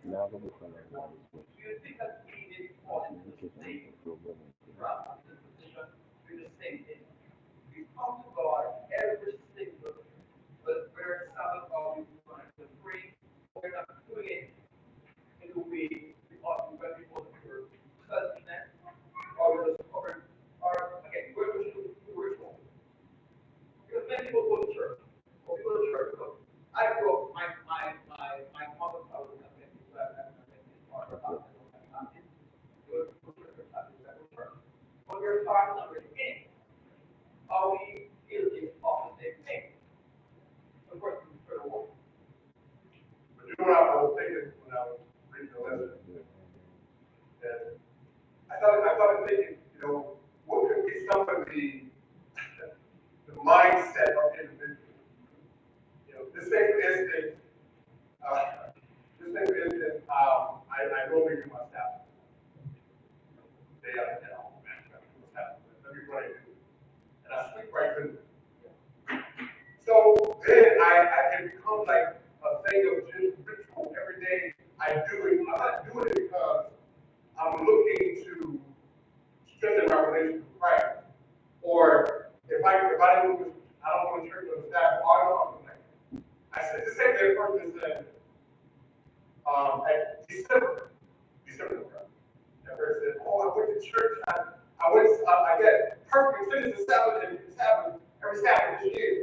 Now I'm looking at that switch. That's the indication I'm looking for a woman. That's it. But you know what I was thinking when I was reading the Yeah, lesson? yeah. That I started thinking, what could be some of the mindset of individuals? This thing, for instance, I normally do my staff day after day. Oh man, I gotta do my staff. Let me pray. And I sleep right through. So then it becomes like a thing of just ritual every day. I do it. I'm not doing it because I'm looking to strengthen my relationship with Christ. Or if I don't go to church on the staff, I don't know. I said the same thing. Person said at December. That person said, "Oh, I went to church. I get perfect finish the Sabbath and Sabbath every Sabbath this year."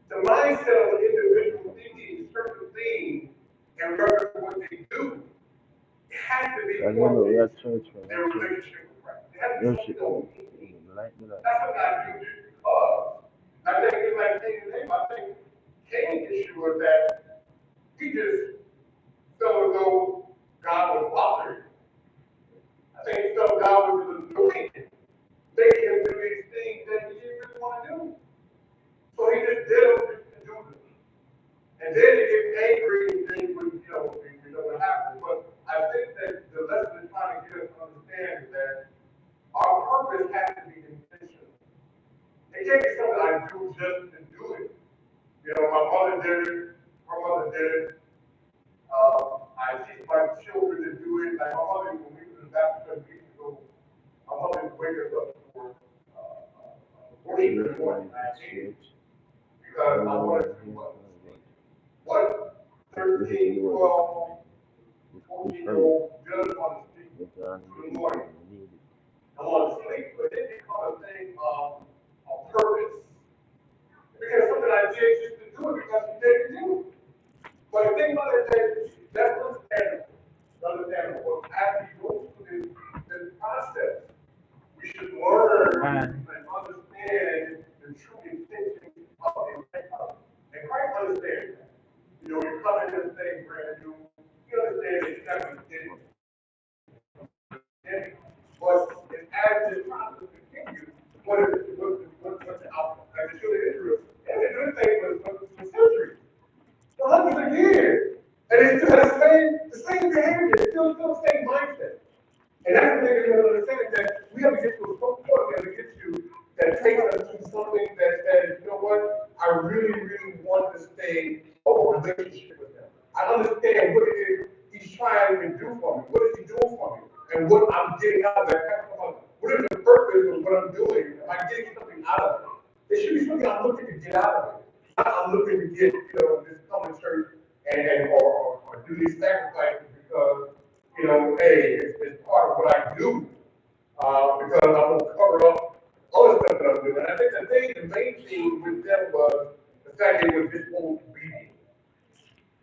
The mindset of the individual thinking certain things in reference to what they do, it has to be I remember we correlated had church to when their I church. relationship with Christ. It has to be Worship something that will in mean. the light of the That's what I do just because. I think it's like Cain's name. I think Cain's issue was that he just felt as though God was bothering him. I think he felt God was annoying him, making him do these things that he didn't really want to do. So he just did them just to do them. And then he gets angry and things would, we know what happened. But I think that the lesson is trying to get us to understand is that our purpose has to be intentional. It can't be something I do just to do it. My mother did it, her mother did it. I teach my children to do it. Like my mother, when we were in the Baptist church, we used to go, my mother would wake us up for worship in the morning. I hated it because I wanted to what This is the 13, word 12, it's 14-year-old does want to speak with God to the and morning. needed. I want to sleep, but it becomes a thing of purpose. Because something I did just to do it because you didn't do it. But the thing about it is that's understandable. Understandable. But as we go through this process, we should learn and understand the true intention of the Christ. And Christ understands that. You come into this thing brand new, you understand that you're not going to get it. But as this process continues, what's the outcome? Like the children of Israel, and the good thing was for centuries, for hundreds of years. And they still have the same behavior, still the same mindset. And that's the thing that you have to understand is that we have to get to a point, we have to get to that takes us to something that says, you know what, I really, really want to stay in a relationship with him. I understand what it is he's trying to do for me. What is he doing for me? And what I'm getting out of that. What is the purpose of what I'm doing? Am I getting something out of it? It should be something I'm looking to get out of it. Not I'm looking to get, this come to church or do these sacrifices because hey, it's part of what I do because I'm going to cover up other stuff that I'm doing. And I think the main thing with them was the fact they were disobedient.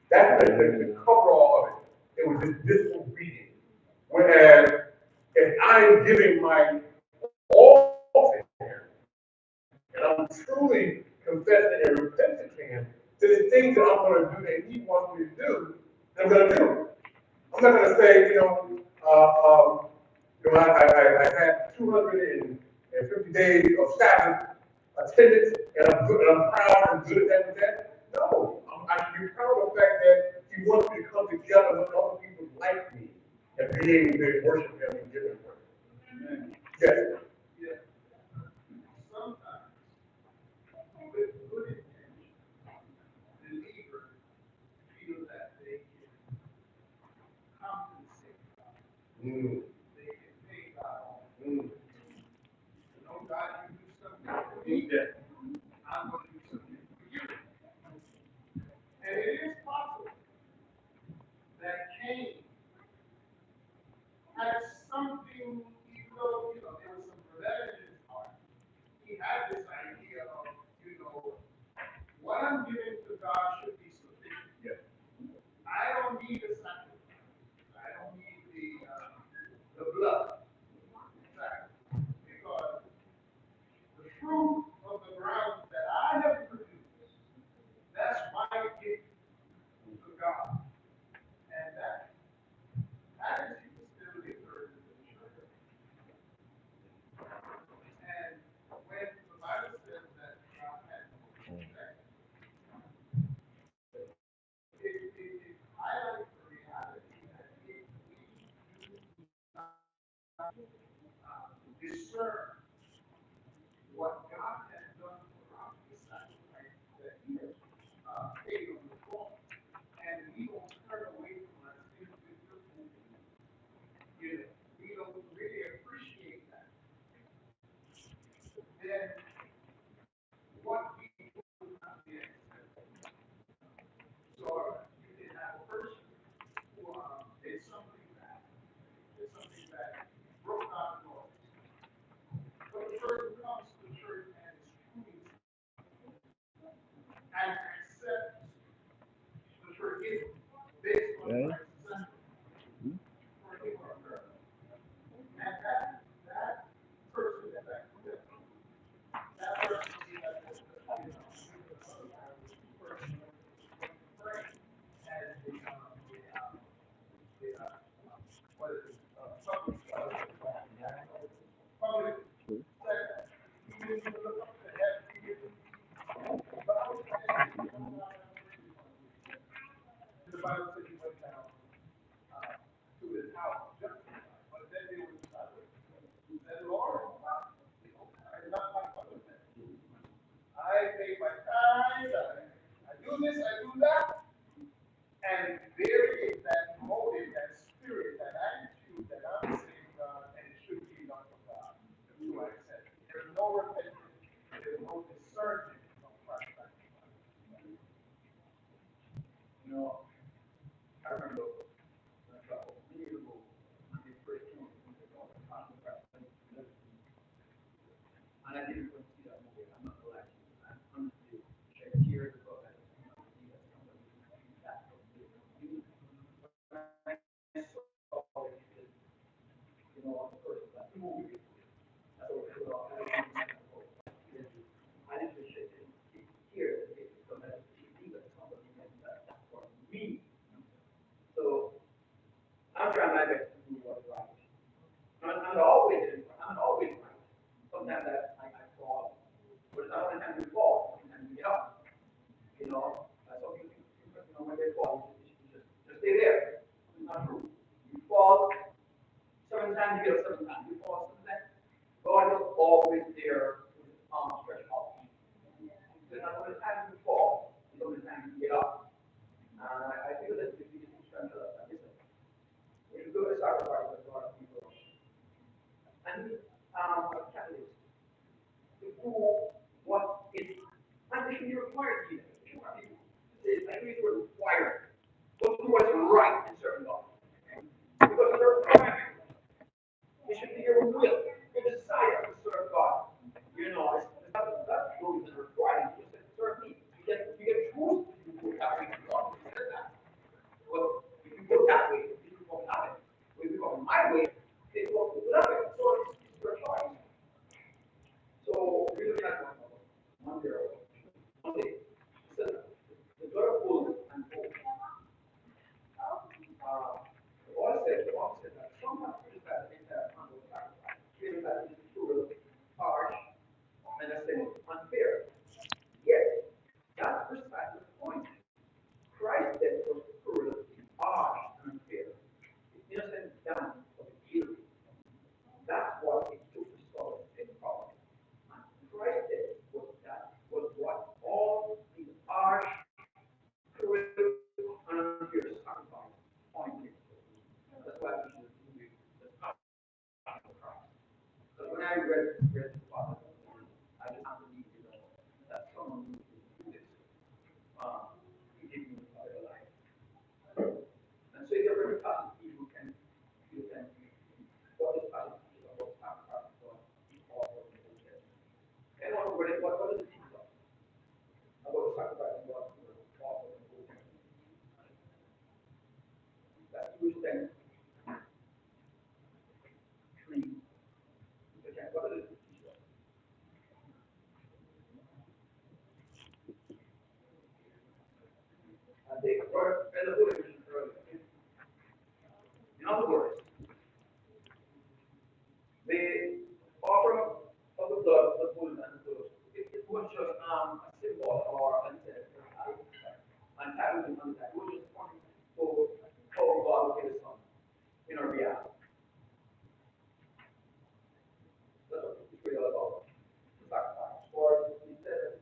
That's the cover all of it. It was just disobedient. Whereas if I'm giving my all to Him, and I'm truly confessing and repenting to Him, to the things that I'm going to do that He wants me to do, I'm going to do it. I'm not going to say, I had 250 days of Sabbath attendance, and I'm good, and I'm proud and good at that. No, I should be proud together with other people like me and being able to worship him in different ways. Yes. Yeah. Sometimes, with good intention, believers feel that they can compensate God. Mm. They can pay God off. Mm. You know, God, you do something for me, Yeah. I'm going to do something for you. And it is possible that Cain had something, even though, there was some rebellion in his heart, he had this idea of, what I'm giving to God should be sufficient. Yeah. I don't need a sacrifice. I don't need the blood. Because the fruit of the ground that I have produced, that's my gift to God. And that attitude still occurs in the church. And when the Bible says that God has no respect, it highlights the reality that if we do not discern what God has done for us, the sacrifice that He has paid on the cross, and we don't turn away from our sins with disobedience, we don't really appreciate that, then what we do will not be accepted. So you can have a person who did something that broke God's laws, but the person comes to church and is truly and accepts the forgiveness based on Christ's sacrifice for him or her. And that person is accepted. That person is accepted. Person pray as what is it? Public sector. You need to look up to heaven. The Bible says he went down to his house justified, but then they were decided. He said, Lord, I'm not like other men. I pay my tithes, I do this, I do that. And there is that motive, that spirit, that attitude that I'm saying God, and it should be done for God. So I said, there's no repentance, there's no discernment of Christ. I remember years ago, when they first came, and I didn't go see that movie. I'm not gonna lie to you. I honestly shed tears about that. So I'm trying my best to do what's right. I'm always right. Sometimes I fall, but it's not only time you fall, sometimes you get up. That's what when they fall, you just stay there. It's not true. You fall 7 times, you get up 7 times. You fall 7 times. God is always there with his arms stretched out. So not only time you fall, it's only time you get up. I feel that if you just strength us, like listen, when you do a sacrifice of God, people, and a catalyst to do what is actually required to you. It's actually required. Don't do what's right in certain laws. Because they're required. It should be your or as a Buddha mentioned earlier, in other words, the offering of the blood of the bulls and the goats, it was just a symbol or an antagonism on that. It was just pointing to how God will get his son in our behalf. That's what it's really all about. The sacrifice. Or he said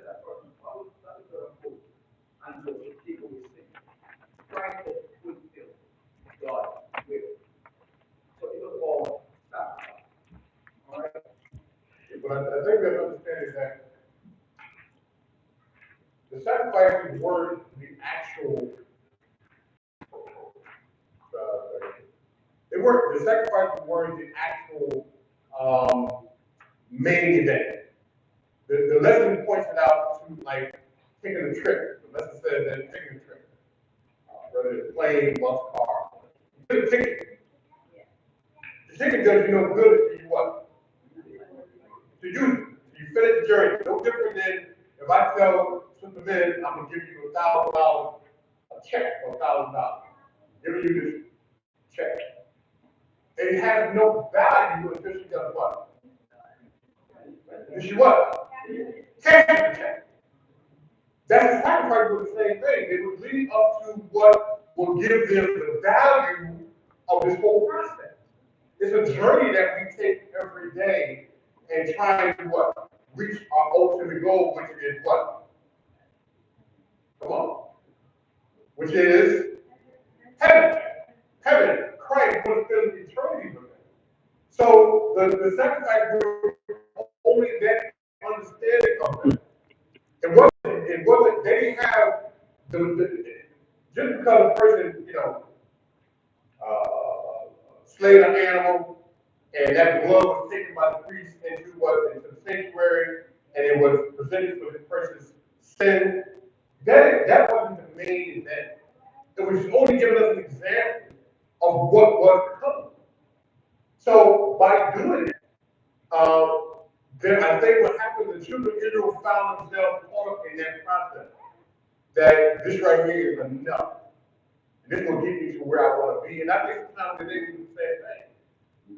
that person follows that is the food, and so the people will sing. Christ will fulfill God's will. So it was all sacrifice. All right. But I think we have to understand is that the sacrifice word, the actual, the sacrifice word, the actual main event. The lesson points it out to like taking a trip. The lesson says that taking a trip, whether it's plane, bus, car. You get a ticket. The ticket does you no good if you what? To use it. You finish the journey. No different than if I tell Sister Liz, I'm gonna give you $1,000 a check for $1,000. Giving you this check. It has no value until she does what? Until she what? Cash the check. That's the sacrifice was the same thing. It would lead up to what will give them the value of this whole process. It's a journey that we take every day and trying to what? Reach our ultimate goal, which is what? Come on. Which is heaven. Heaven. Christ will spend eternity with them. So the sacrifice was only that understanding of them. It wasn't, they didn't have just because a person, slayed an animal and that blood was taken by the priest into the sanctuary and it was presented for this person's sin. That wasn't the main event. It was only giving us an example of what was to come. So by doing it, then I think what happened, the children of Israel found themselves caught up in that process. That this right here is enough. This will get me to where I want to be. And I think sometimes today we do the same thing.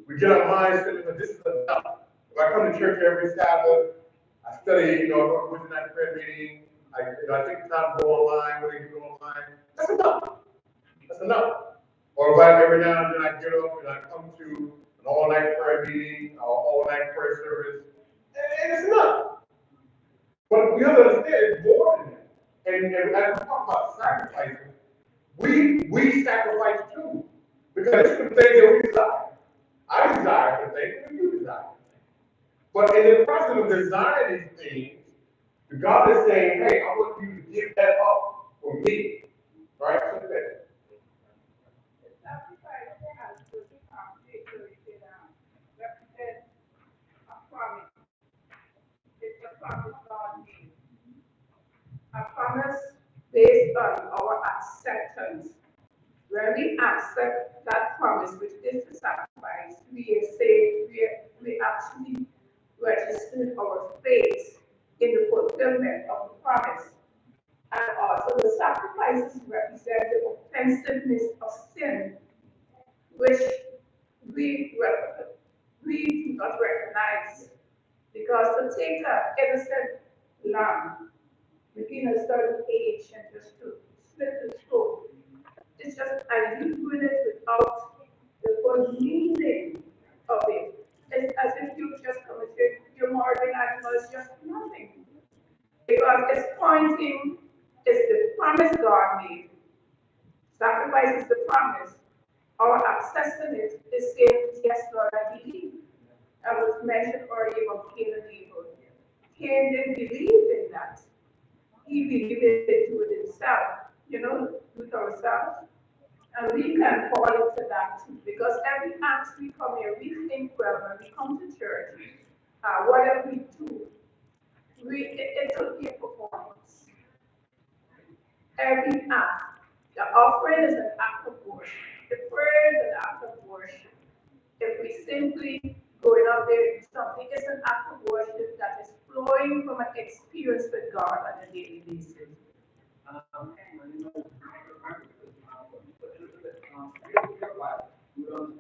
We get our minds set that this is enough. If I come to church every Sabbath, I study, I go to Wednesday night prayer meeting, I take the time to go online, what they do online. That's enough. That's enough. Or if every now and then I get up and I come to an all-night prayer meeting or all-night prayer service, and it's enough. But we understand it's more than that. And as we talk about sacrificing, we sacrifice too. Because it's the things that we desire. I desire the things that you desire. But in the process of desiring these things, God is saying, hey, I want you to give that up for me. Right? So that. Represent a promise. It's a promise God made. A promise based on our acceptance. When we accept that promise, which is the sacrifice, we actually register our faith in the fulfillment of the promise. And also the sacrifices represent the offensiveness of sin, which we do not recognize. Because to take an innocent lamb within a certain age and just to slit the throat, it's just, and you doing it without the full meaning of it. It's as if you just committed your moral animal is just nothing. Because it's pointing, it's the promise God made. Sacrifice is the promise. Our accessing it is saying, yes, Lord, I believe. I was mentioned already about Cain and Abel. Cain didn't believe in that. He believed it with himself, with ourselves. And we can fall into that too, because every act we come here, we think, well, when we come to church, whatever we do, it will be a performance. Every act, the offering is an act of worship. The prayer is an act of worship. If we simply going out there and do something, it's an act of worship that is flowing from an experience with God on a daily basis. And, you know, because, real life, you would understand